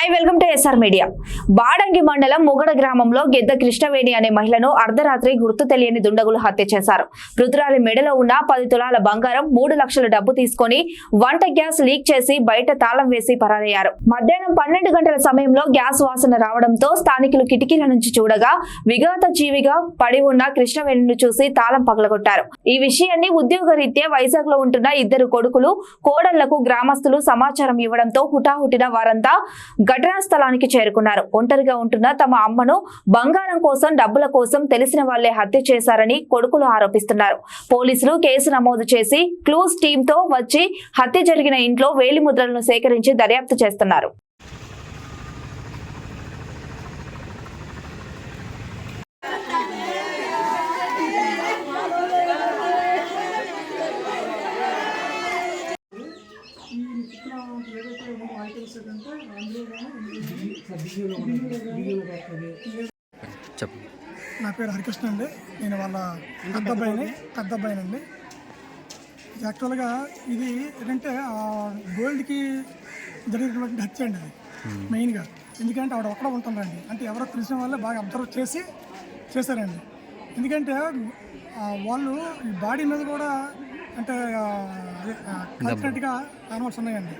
Hi welcome to SR media. Badangi మండలం ముగడ గ్రామంలో గెద్ద కృష్ణవేణి అనే మహిళను అర్ధరాత్రి గుర్తు తెలియని దుండగులు హత్య చేశారు. మృతురాలి మెడలో ఉన్న 10 తులాల బంగారం, 3 లక్షల డబ్బు తీసుకొని వంట గ్యాస్ లీక్ చేసి బయట తాళం వేసి పరారయ్యారు. మధ్యాహ్నం 12 గంటల సమయంలో గ్యాస్ వాసన రావడంతో స్థానికులు కిటికీల నుంచి చూడగా విఘాత జీవిగా పడి ఉన్న కృష్ణవేణిని చూసి తాళం పగలగొట్టారు. ఈ విషయాన్ని ఉద్యోగరీత్యా వైజాగ్ లో ఉంటున్న 2 కొడుకులు కోడళ్లకు గ్రామస్తులు సమాచారం ఇవ్వడంతో హుటాహుటిన వారంతా ఘటనా స్థలానికి చేరుకున్నారు. ఒంటరిగా ఉంటున్న తమ అమ్మను బంగారం కోసం, డబ్బుల కోసం తెలిసిన వాళ్లే హత్య చేశారని కొడుకులు ఆరోపిస్తున్నారు. పోలీసులు కేసు నమోదు చేసి క్లూస్ టీంతో వచ్చి హత్య జరిగిన ఇంట్లో వేలిముద్రలను సేకరించి దర్యాప్తు చేస్తున్నారు. నా పేరు హరికృష్ణ అండి. నేను వాళ్ళ పెద్ద అబ్బాయినండి. యాక్చువల్గా ఇది ఏంటంటే గోల్డ్కి జరిగినటువంటి హత్య అండి. అది మెయిన్గా ఎందుకంటే ఆవిడ ఒక్కడ ఉంటుందండి. అంటే ఎవరో తెలిసిన వాళ్ళే బాగా అబ్జర్వ్ చేశారండి. ఎందుకంటే వాళ్ళు ఈ బాడీ మీద కూడా అంటే కలిసినట్టుగా యానిమల్స్ ఉన్నాయండి.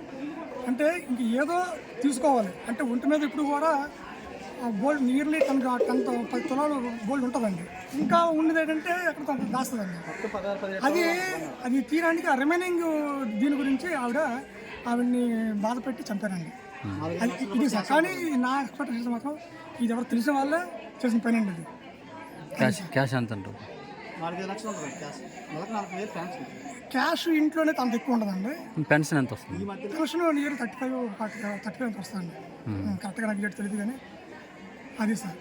అంటే ఇంక ఏదో తీసుకోవాలి అంటే ఒంటి మీద ఇప్పుడు కూడా గోల్డ్ నియర్లీ 10 తులాలు గోల్డ్ ఉంటుందండి. ఇంకా ఉండేది ఏంటంటే ఎక్కడ దాస్తుందండి. అది తీయడానికి ఆ రిమైనింగ్ దీని గురించి ఆవిడ్ని బాధ పెట్టి చంపారండి. ఇది కానీ నా ఎక్స్పెక్టేషన్ మాత్రం ఇది ఎవరు తెలిసిన వాళ్ళే చేసిన పని అండి. అది క్యాష్ ఎంత ఉంటుంది? క్యాష్ ఇంట్లోనే అంత ఎక్కువ ఉండదండి. పెన్షన్ ఎంత వస్తుంది? పెన్షన్ నియర్ 35 వస్తుందండి. కరెక్ట్గా నాకు తెలియదు కానీ అది సార్.